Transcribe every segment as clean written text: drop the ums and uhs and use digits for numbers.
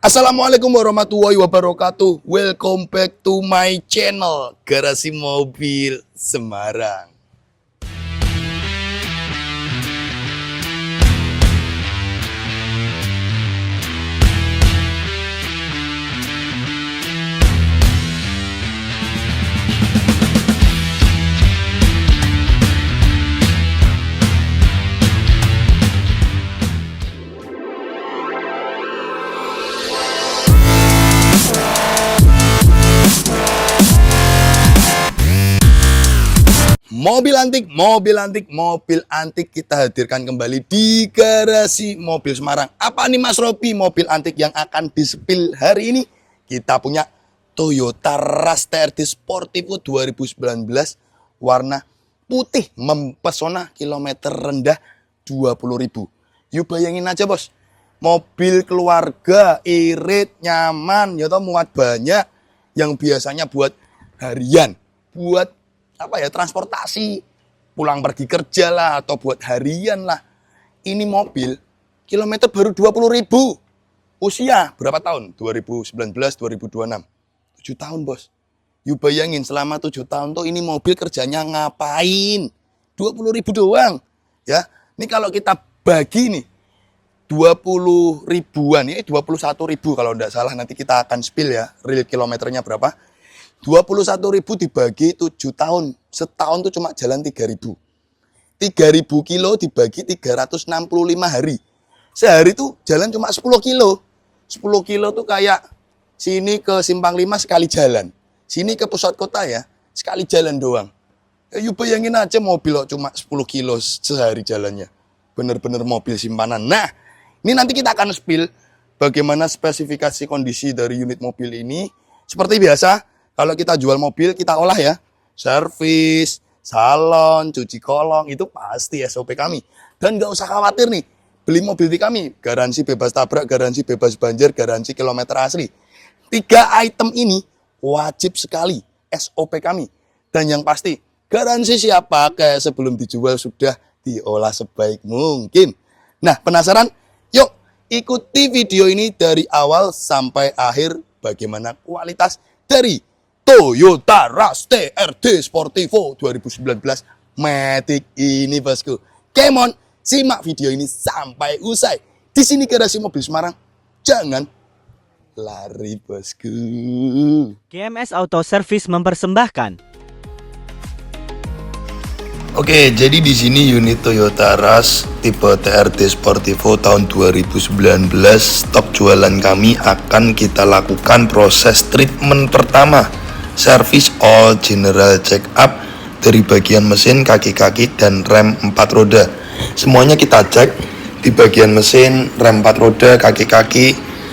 Assalamualaikum warahmatullahi wabarakatuh. Welcome back to my channel Garasi Mobil Semarang. Mobil antik kita hadirkan kembali di Garasi Mobil Semarang. Apa nih Mas Robi mobil antik yang akan di-spill hari ini? Kita punya Toyota Rush TRD Sportivo 2019 warna putih mempesona, kilometer rendah 20.000. Yuk bayangin aja bos, mobil keluarga, irit, nyaman, ya toh muat banyak, yang biasanya buat harian, buat transportasi, pulang pergi kerja lah, atau buat harian lah. Ini mobil, kilometer baru 20.000. Usia berapa tahun? 2019, 2026. 7 tahun bos. Yuk bayangin selama 7 tahun tuh ini mobil kerjanya ngapain? 20.000 doang. Ya, ini kalau kita bagi nih, 20 ribuan, ini 21.000 kalau tidak salah, nanti kita akan spill ya, real kilometernya berapa. 21.000 dibagi 7 tahun. Setahun tuh cuma jalan 3.000. 3.000 kilo dibagi 365 hari. Sehari tuh jalan cuma 10 kilo. 10 kilo tuh kayak sini ke Simpang 5 sekali jalan. Sini ke pusat kota ya, sekali jalan doang. Yuk bayangin aja mobil cuma 10 kilo sehari jalannya. Bener-bener mobil simpanan. Nah, ini nanti kita akan spill bagaimana spesifikasi kondisi dari unit mobil ini. Seperti biasa, kalau kita jual mobil, kita olah ya. Servis, salon, cuci kolong, itu pasti SOP kami. Dan nggak usah khawatir nih, beli mobil di kami. Garansi bebas tabrak, garansi bebas banjir, garansi kilometer asli. 3 item ini wajib sekali SOP kami. Dan yang pasti, garansi siap pakai sebelum dijual sudah diolah sebaik mungkin. Nah, penasaran? Yuk, ikuti video ini dari awal sampai akhir bagaimana kualitas dari Toyota Rush TRD Sportivo 2019 Matic ini bosku. Come on, simak video ini sampai usai. Di sini Garasi Mobil Semarang. Jangan lari bosku. GMS Auto Service mempersembahkan. Oke, jadi di sini unit Toyota Rush tipe TRD Sportivo tahun 2019 stok jualan kami akan kita lakukan proses treatment pertama. Servis all general check up dari bagian mesin, kaki-kaki, dan rem 4 roda. Semuanya kita cek di bagian mesin, rem 4 roda, kaki-kaki.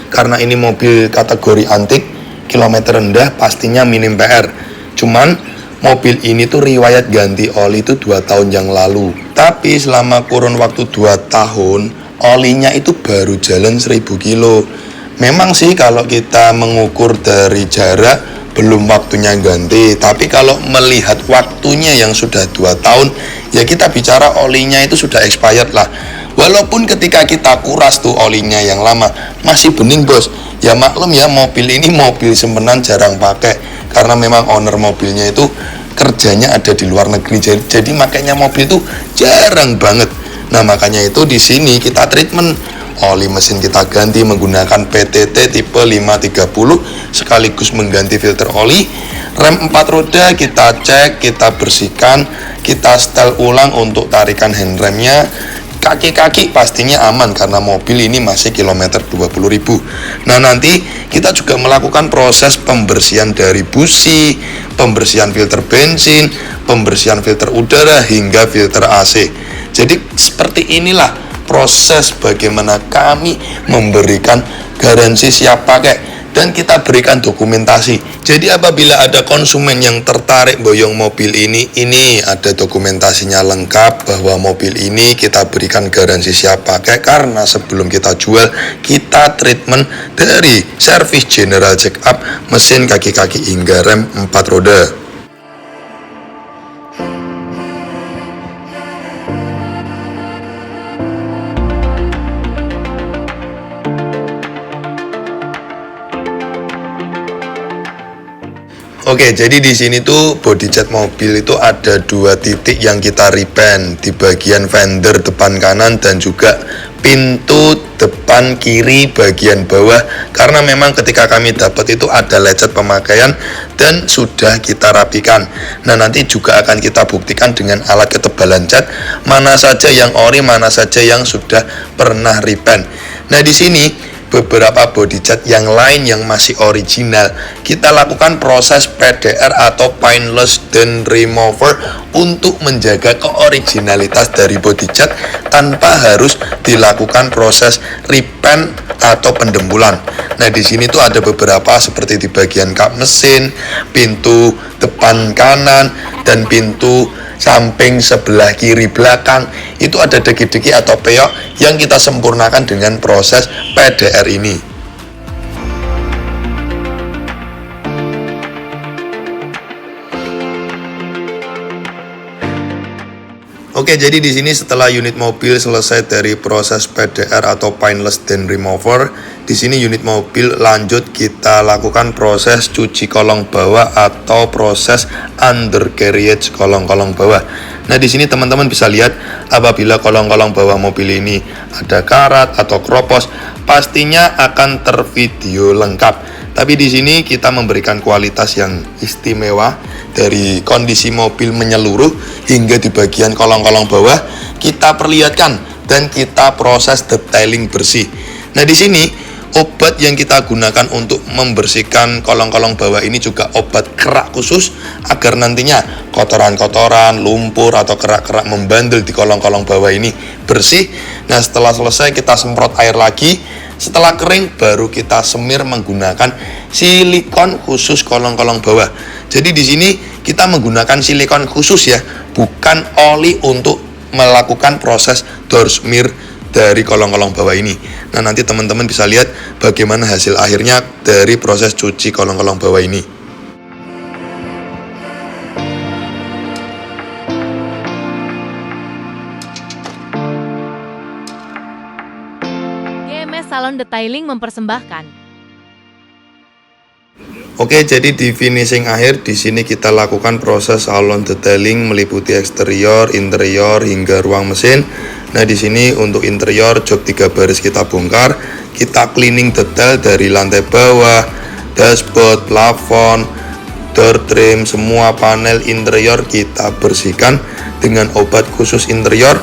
Karena ini mobil kategori antik, kilometer rendah, pastinya minim PR. Cuman mobil ini tuh riwayat ganti oli itu 2 tahun yang lalu. Tapi selama kurun waktu 2 tahun, olinya itu baru jalan 1000 kilo. Memang sih kalau kita mengukur dari jarak, belum waktunya ganti, tapi kalau melihat waktunya yang sudah 2 tahun, ya kita bicara olinya itu sudah expired lah. Walaupun ketika kita kuras tuh olinya yang lama masih bening bos, ya maklum ya, mobil ini mobil simpenan, jarang pakai karena memang owner mobilnya itu kerjanya ada di luar negeri, jadi makanya mobil itu jarang banget. Nah makanya itu di sini kita treatment oli mesin, kita ganti menggunakan PTT tipe 530 sekaligus mengganti filter oli. Rem 4 roda kita cek, kita bersihkan, kita setel ulang untuk tarikan handremnya. Kaki-kaki pastinya aman karena mobil ini masih kilometer 20.000. Nah nanti kita juga melakukan proses pembersihan dari busi, pembersihan filter bensin, pembersihan filter udara hingga filter AC. Jadi seperti inilah proses bagaimana kami memberikan garansi siap pakai dan kita berikan dokumentasi. Jadi apabila ada konsumen yang tertarik boyong mobil ini ada dokumentasinya lengkap bahwa mobil ini kita berikan garansi siap pakai karena sebelum kita jual kita treatment dari service general check up mesin, kaki-kaki hingga rem 4 roda. Oke, jadi di sini tuh body cat mobil itu ada 2 titik yang kita repaint di bagian fender depan kanan dan juga pintu depan kiri bagian bawah, karena memang ketika kami dapat itu ada lecet pemakaian dan sudah kita rapikan. Nah, nanti juga akan kita buktikan dengan alat ketebalan cat mana saja yang ori, mana saja yang sudah pernah repaint. Nah, di sini beberapa body cat yang lain yang masih original kita lakukan proses PDR atau paintless dent remover untuk menjaga keoriginalitas dari body cat tanpa harus dilakukan proses repaint atau pendembulan. Nah, di sini tuh ada beberapa seperti di bagian kap mesin, pintu depan kanan dan pintu samping sebelah kiri belakang itu ada deki-deki atau peyok yang kita sempurnakan dengan proses PDR ini. Oke, jadi di sini setelah unit mobil selesai dari proses PDR atau paintless dent remover, di sini unit mobil lanjut kita lakukan proses cuci kolong bawah atau proses undercarriage kolong-kolong bawah. Nah, di sini teman-teman bisa lihat apabila kolong-kolong bawah mobil ini ada karat atau kropos, pastinya akan tervideo lengkap. Tapi di sini kita memberikan kualitas yang istimewa dari kondisi mobil menyeluruh hingga di bagian kolong-kolong bawah kita perlihatkan dan kita proses detailing bersih. Nah, di sini obat yang kita gunakan untuk membersihkan kolong-kolong bawah ini juga obat kerak khusus agar nantinya kotoran-kotoran, lumpur atau kerak-kerak membandel di kolong-kolong bawah ini bersih. Nah, setelah selesai kita semprot air lagi. Setelah kering baru kita semir menggunakan silikon khusus kolong-kolong bawah. Jadi di sini kita menggunakan silikon khusus ya, bukan oli untuk melakukan proses door smear dari kolong-kolong bawah ini. Nah, nanti teman-teman bisa lihat bagaimana hasil akhirnya dari proses cuci kolong-kolong bawah ini. GMS Salon Detailing mempersembahkan. Oke, jadi di finishing akhir di sini kita lakukan proses salon detailing meliputi eksterior, interior hingga ruang mesin. Nah, di sini untuk interior jok 3 baris kita bongkar, kita cleaning detail dari lantai bawah, dashboard, plafon, door trim, semua panel interior kita bersihkan dengan obat khusus interior.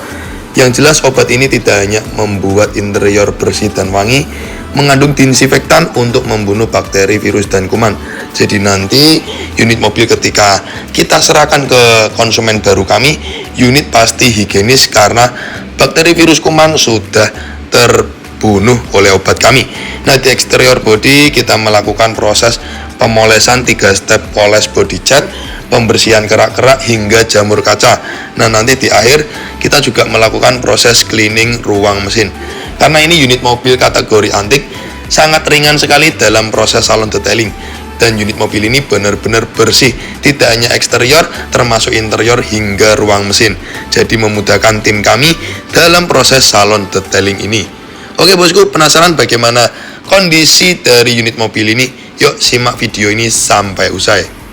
Yang jelas obat ini tidak hanya membuat interior bersih dan wangi, mengandung disinfektan untuk membunuh bakteri, virus, dan kuman. Jadi nanti unit mobil ketika kita serahkan ke konsumen baru kami, unit pasti higienis karena bakteri, virus, kuman sudah terbunuh oleh obat kami. Nah, di eksterior body kita melakukan proses pemolesan 3 step poles body cat, pembersihan kerak-kerak hingga jamur kaca. Nah, nanti di akhir kita juga melakukan proses cleaning ruang mesin. Karena ini unit mobil kategori antik, sangat ringan sekali dalam proses salon detailing. Dan unit mobil ini benar-benar bersih, tidak hanya eksterior, termasuk interior hingga ruang mesin. Jadi memudahkan tim kami dalam proses salon detailing ini. Oke bosku, penasaran bagaimana kondisi dari unit mobil ini? Yuk simak video ini sampai usai.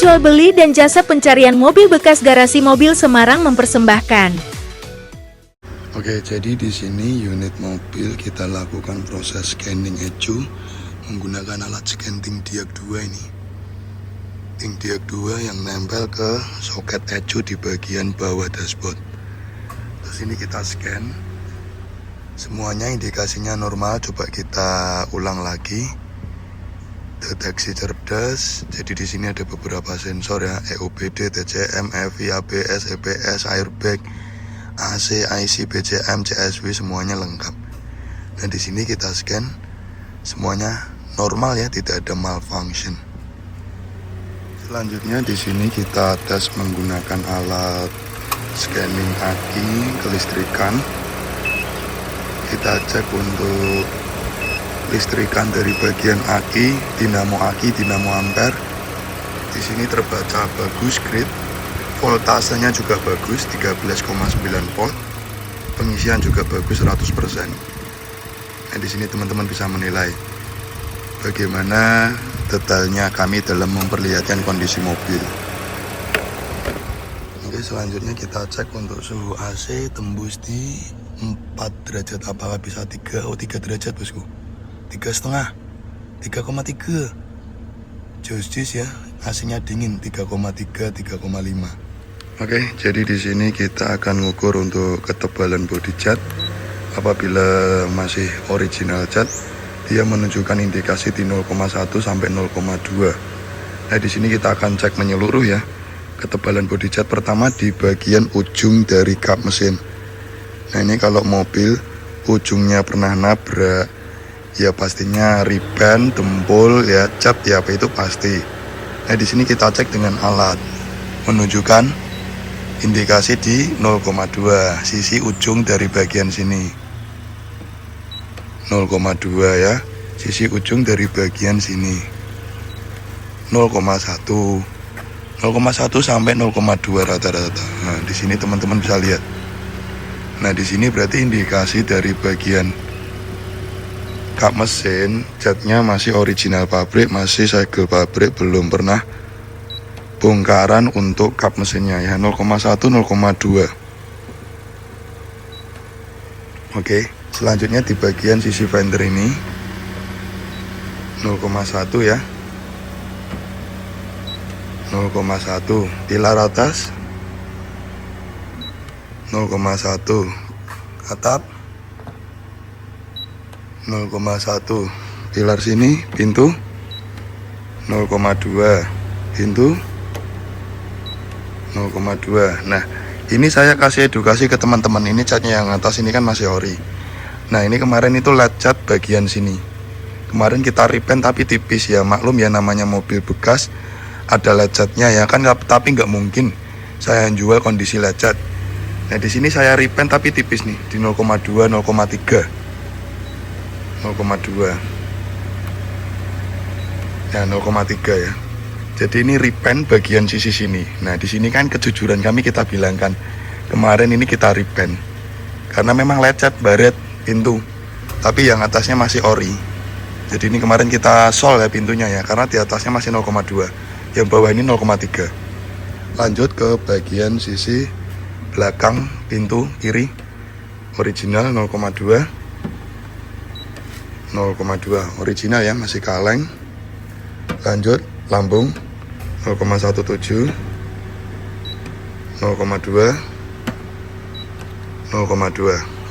Jual beli dan jasa pencarian mobil bekas garasi mobil Semarang mempersembahkan. Oke, jadi di sini unit mobil kita lakukan proses scanning ecu menggunakan alat scanning diag 2 ini. Diag 2 yang nempel ke soket ecu di bagian bawah dashboard. Terus ini kita scan. Semuanya indikasinya normal. Coba kita ulang lagi. Deteksi cerdas. Jadi di sini ada beberapa sensor ya, EOBD, TCM, EVI, ABS, EBS, airbag, AC, IC, BCM, CSW semuanya lengkap. Dan di sini kita scan, semuanya normal ya, tidak ada malfunction. Selanjutnya di sini kita tes menggunakan alat scanning aki kelistrikan. Kita cek untuk listrikan dari bagian aki, dinamo ampere. Di sini terbaca bagus grid, voltasenya juga bagus 13,9 volt, pengisian juga bagus 100%. Nah, di sini teman-teman bisa menilai bagaimana detailnya kami dalam memperlihatkan kondisi mobil. Oke, selanjutnya kita cek untuk suhu AC tembus di 4 derajat. Apakah bisa 3 derajat bosku? 3,5, 3,3. Jus ya, AC-nya dingin 3,3, 3,5. Oke, jadi di sini kita akan ngukur untuk ketebalan body cat. Apabila masih original cat, dia menunjukkan indikasi di 0,1 sampai 0,2. Nah, di sini kita akan cek menyeluruh ya. Ketebalan body cat pertama di bagian ujung dari kap mesin. Nah, ini kalau mobil ujungnya pernah nabrak, ya pastinya riben, dempul ya, cat ya apa itu pasti. Nah, di sini kita cek dengan alat menunjukkan indikasi di 0,2 sisi ujung dari bagian sini. 0,2 ya, sisi ujung dari bagian sini. 0,1 sampai 0,2 rata-rata. Nah, di sini teman-teman bisa lihat. Nah, di sini berarti indikasi dari bagian kap mesin, catnya masih original pabrik, masih segel pabrik, belum pernah bongkaran untuk kap mesinnya ya. 0,1, 0,2. Oke, selanjutnya di bagian sisi fender ini 0,1 ya. 0,1 pilar atas, 0,1 atap, 0,1 pilar sini pintu, 0,2 pintu, 0,2. Nah, ini saya kasih edukasi ke teman-teman, ini catnya yang atas ini kan masih ori. Nah, ini kemarin itu lat cat bagian sini. Kemarin kita repaint tapi tipis ya, maklum ya namanya mobil bekas ada lat catnya ya kan, tapi nggak mungkin saya jual kondisi lat cat. Nah, di sini saya repaint tapi tipis nih di 0,2, 0,3. 0,2 ya, 0,3 ya. Jadi ini repaint bagian sisi sini. Nah, di sini kan kejujuran kami kita bilangkan kemarin ini kita repaint karena memang lecet baret pintu, tapi yang atasnya masih ori. Jadi ini kemarin kita sol ya pintunya ya, karena di atasnya masih 0,2, yang bawah ini 0,3. Lanjut ke bagian sisi belakang pintu kiri original 0,2 original ya, masih kaleng. Lanjut lambung 0,17, 0,2.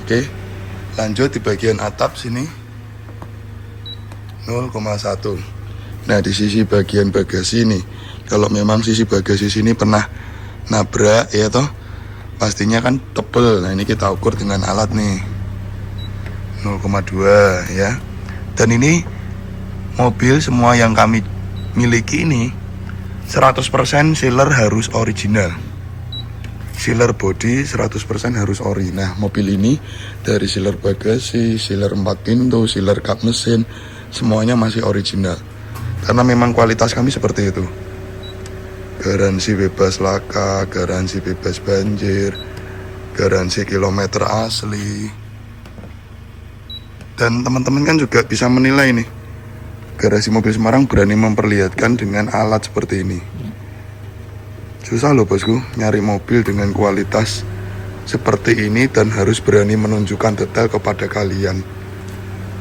Oke, lanjut di bagian atap sini 0,1. Nah, di sisi bagian bagasi ini, kalau memang sisi bagasi sini pernah nabrak ya toh, pastinya kan tebel. Nah, ini kita ukur dengan alat nih 0,2 ya. Dan ini mobil semua yang kami miliki ini 100% sealer harus original. Sealer body 100% harus ori. Nah, mobil ini dari sealer bagasi, sealer 4 pintu, sealer kap mesin, semuanya masih original. Karena memang kualitas kami seperti itu. Garansi bebas laka, garansi bebas banjir, garansi kilometer asli. Dan teman-teman kan juga bisa menilai nih, garasi mobil Semarang berani memperlihatkan dengan alat seperti ini. Susah loh bosku nyari mobil dengan kualitas seperti ini dan harus berani menunjukkan detail kepada kalian.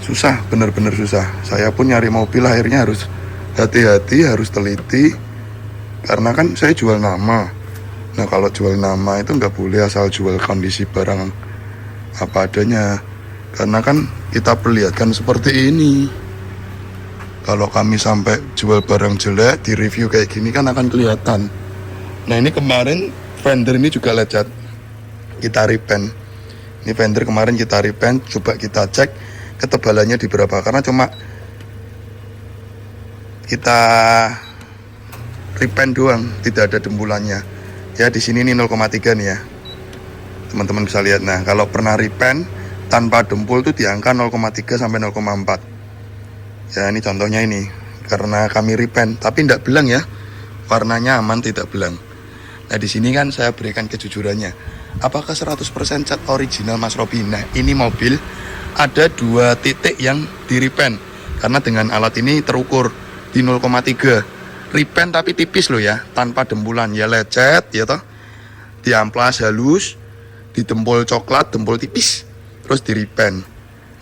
Susah, benar-benar susah. Saya pun nyari mobil akhirnya harus hati-hati, harus teliti, Karena kan saya jual nama. Nah kalau jual nama itu nggak boleh asal jual kondisi barang apa adanya. Karena kan kita perlihatkan seperti ini. Kalau kami sampai jual barang jelek, di review kayak gini kan akan kelihatan. Nah ini kemarin vendor ini juga lecet. Kita repaint. Ini vendor kemarin kita repaint, coba kita cek ketebalannya di berapa. Karena cuma kita repaint doang, tidak ada dempulannya. Ya di sini ini 0,3 nih ya. Teman-teman bisa lihat. Nah kalau pernah repaint tanpa dempul tuh di angka 0,3 sampai 0,4. Ya ini contohnya ini, karena kami repaint, tapi tidak belang ya, warnanya aman tidak belang. Nah di sini kan saya berikan kejujurannya, apakah 100% cat original Mas Robi? Nah ini mobil ada 2 titik yang di repaint, karena dengan alat ini terukur di 0,3, repaint tapi tipis loh ya, tanpa dempulan, ya lecet ya toh, di amplas halus, di dempul coklat, dempul tipis, terus di repaint.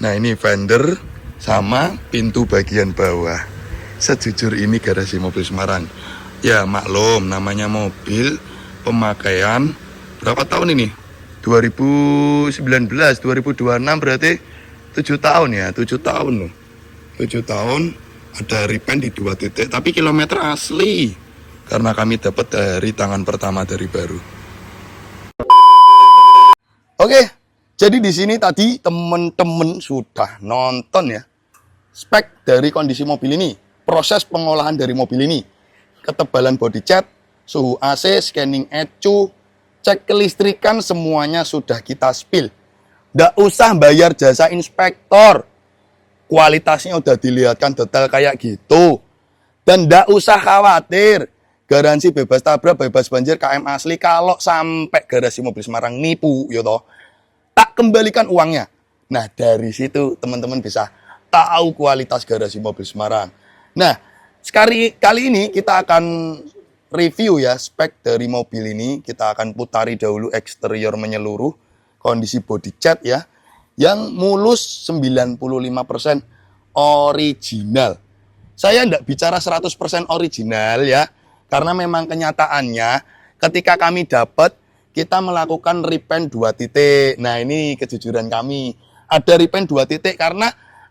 Nah ini fender sama pintu bagian bawah. Sejujur ini garasi mobil Semarang. Ya maklum namanya mobil pemakaian berapa tahun ini? 2019, 2026 berarti 7 tahun ya, 7 tahun loh. 7 tahun ada repaint di 2 titik, tapi kilometer asli. Karena kami dapat dari tangan pertama dari baru. Oke, jadi di sini tadi teman-teman sudah nonton ya spek dari kondisi mobil ini, proses pengolahan dari mobil ini, ketebalan body cat, suhu AC, scanning ECU, cek kelistrikan, semuanya sudah kita spill. Nggak usah bayar jasa inspektor, kualitasnya udah dilihatkan detail kayak gitu. Dan nggak usah khawatir, garansi bebas tabrak, bebas banjir, KM asli. Kalau sampai garasi mobil Semarang nipu, yotoh, tak kembalikan uangnya. Nah dari situ teman-teman bisa tahu kualitas garasi mobil Semarang. Nah, kali ini kita akan review ya spek dari mobil ini. Kita akan putari dahulu eksterior menyeluruh, kondisi body cat ya, yang mulus 95% original. Saya tidak bicara 100% original ya, karena memang kenyataannya ketika kami dapat, kita melakukan repaint 2 titik. Nah ini kejujuran kami, ada repaint 2 titik karena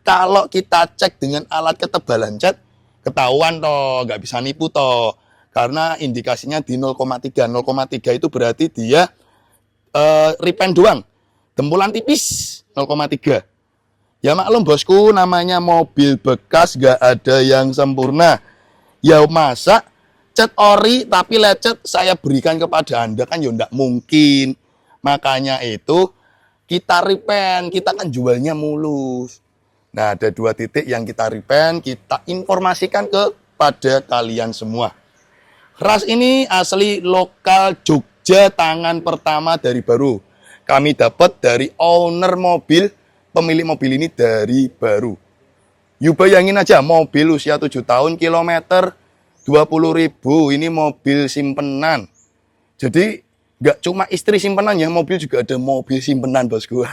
kalau kita cek dengan alat ketebalan cat, ketahuan toh, nggak bisa nipu toh. Karena indikasinya di 0,3. 0,3 itu berarti dia repaint doang. Dempulan tipis 0,3. Ya maklum bosku, namanya mobil bekas, nggak ada yang sempurna. Ya masa cat ori tapi lecet saya berikan kepada Anda, kan ya nggak mungkin. Makanya itu kita repaint, kita kan jualnya mulus. Nah, ada 2 titik yang kita repaint, kita informasikan kepada kalian semua. Ras ini asli lokal Jogja, tangan pertama dari baru. Kami dapat dari owner mobil, pemilik mobil ini dari baru. You bayangin aja, mobil usia 7 tahun, kilometer 20.000, ini mobil simpenan. Jadi, nggak cuma istri simpenan ya, mobil juga ada mobil simpenan bosku.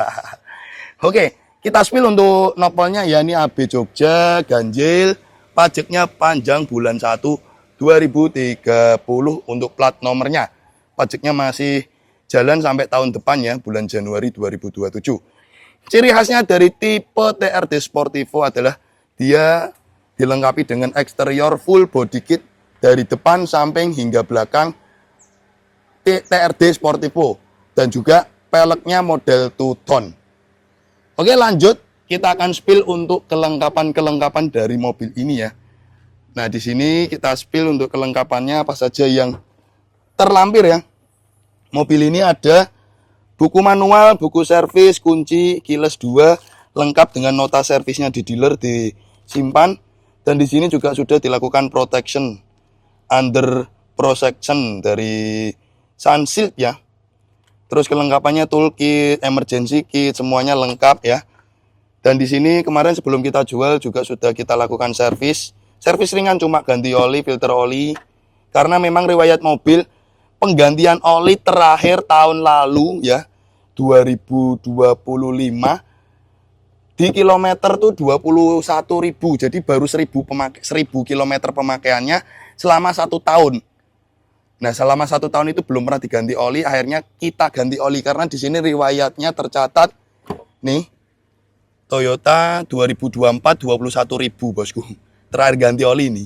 Oke. Kita spill untuk nopolnya ya, ini AB Jogja, ganjil, pajaknya panjang bulan 1 2030 untuk plat nomornya. Pajaknya masih jalan sampai tahun depan ya, bulan Januari 2027. Ciri khasnya dari tipe TRD Sportivo adalah dia dilengkapi dengan eksterior full body kit dari depan, samping hingga belakang TRD Sportivo dan juga peleknya model two-tone. Oke lanjut, kita akan spill untuk kelengkapan-kelengkapan dari mobil ini ya. Nah di sini kita spill untuk kelengkapannya apa saja yang terlampir ya. Mobil ini ada buku manual, buku servis, kunci, keyless 2, lengkap dengan nota servisnya di dealer disimpan. Dan di sini juga sudah dilakukan protection, under protection dari Sunsilk ya. Terus kelengkapannya toolkit, emergency kit, semuanya lengkap ya. Dan di sini kemarin sebelum kita jual juga sudah kita lakukan servis. Servis ringan cuma ganti oli, filter oli. Karena memang riwayat mobil penggantian oli terakhir tahun lalu ya, 2025 di kilometer tuh 21.000. Jadi baru 1.000 kilometer pemakaiannya selama 1 tahun. Nah, selama 1 tahun itu belum pernah diganti oli, akhirnya kita ganti oli karena di sini riwayatnya tercatat nih Toyota 2024 21.000 bosku. Terakhir ganti oli ini.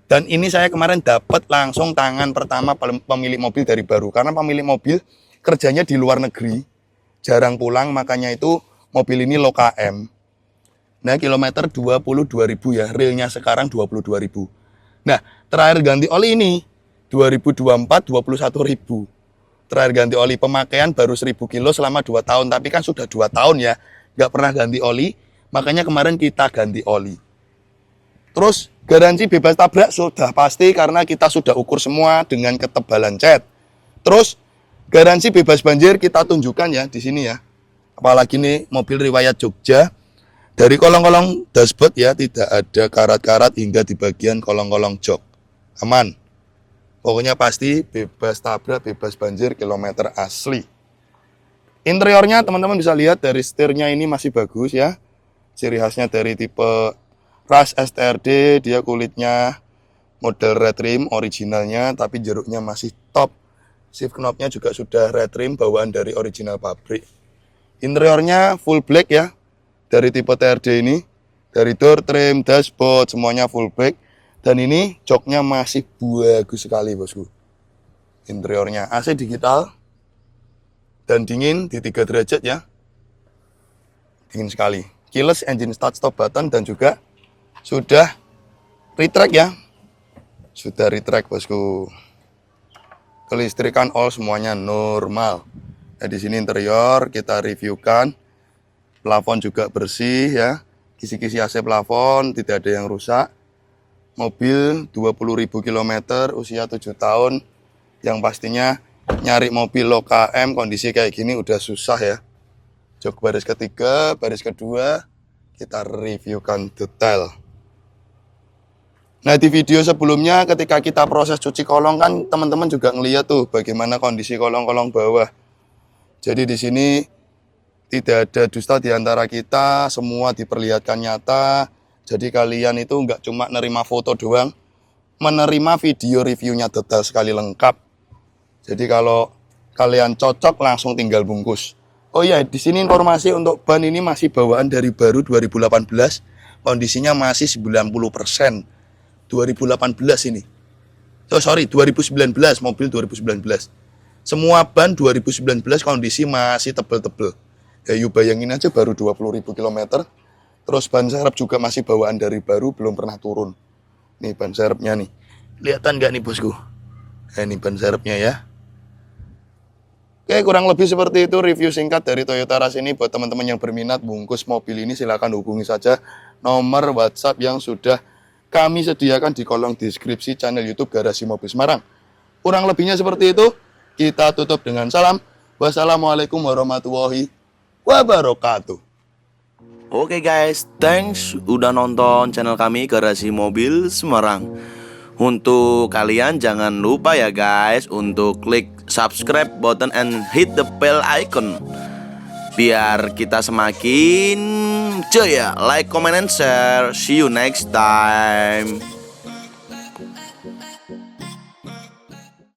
Dan ini saya kemarin dapat langsung tangan pertama pemilik mobil dari baru karena pemilik mobil kerjanya di luar negeri, jarang pulang, makanya itu mobil ini low KM. Nah, kilometer 22.000 ya, realnya sekarang 22.000. Nah, terakhir ganti oli ini 2024 21.000. Terakhir ganti oli pemakaian baru 1.000 kilo selama 2 tahun, tapi kan sudah 2 tahun ya, nggak pernah ganti oli, makanya kemarin kita ganti oli. Terus garansi bebas tabrak sudah pasti karena kita sudah ukur semua dengan ketebalan cat. Terus garansi bebas banjir kita tunjukkan ya di sini ya. Apalagi nih mobil riwayat Jogja. Dari kolong-kolong dashboard ya tidak ada karat-karat hingga di bagian kolong-kolong jok. Aman. Pokoknya pasti bebas tabrak, bebas banjir, kilometer asli. Interiornya teman-teman bisa lihat dari setirnya ini masih bagus ya. Ciri khasnya dari tipe Rush STRD, dia kulitnya model red rim originalnya, tapi jeruknya masih top. Shift knobnya juga sudah red rim bawaan dari original pabrik. Interiornya full black ya, dari tipe TRD ini. Dari door trim, dashboard, semuanya full black. Dan ini joknya masih bagus sekali bosku. Interiornya AC digital dan dingin di 3 derajat ya. Dingin sekali. Keyless engine start stop button dan juga sudah retract ya. Sudah retract bosku. Kelistrikan all semuanya normal. Nah, di sini interior kita reviewkan. Plafon juga bersih ya. Kisi-kisi AC plafon tidak ada yang rusak. Mobil 20.000 km, usia 7 tahun. Yang pastinya nyari mobil low KM kondisi kayak gini udah susah ya. Jok baris ketiga, baris kedua kita reviewkan detail. Nah, di video sebelumnya ketika kita proses cuci kolong kan teman-teman juga ngeliat tuh bagaimana kondisi kolong-kolong bawah. Jadi di sini tidak ada dusta di antara kita, semua diperlihatkan nyata. Jadi kalian itu nggak cuma nerima foto doang, menerima video reviewnya detail sekali lengkap. Jadi kalau kalian cocok langsung tinggal bungkus. Oh iya, di sini informasi untuk ban ini masih bawaan dari baru 2018, kondisinya masih 90%. 2018 ini. Oh sorry, 2019, mobil 2019. Semua ban 2019 kondisi masih tebel-tebel. Ya, you bayangin aja baru 20.000 km. Terus ban serep juga masih bawaan dari baru, belum pernah turun. Nih ban serepnya nih. Kelihatan nggak nih bosku? Nah, ini ban serepnya ya. Oke, kurang lebih seperti itu review singkat dari Toyota Rush ini. Buat teman-teman yang berminat bungkus mobil ini, silahkan hubungi saja nomor WhatsApp yang sudah kami sediakan di kolom deskripsi channel YouTube Garasi Mobil Semarang. Kurang lebihnya seperti itu. Kita tutup dengan salam. Wassalamualaikum warahmatullahi wabarakatuh. Oke guys, thanks udah nonton channel kami Garasi Mobil Semarang. Untuk kalian jangan lupa ya guys untuk klik subscribe button and hit the bell icon biar kita semakin jaya. Like, comment, and share. See you next time.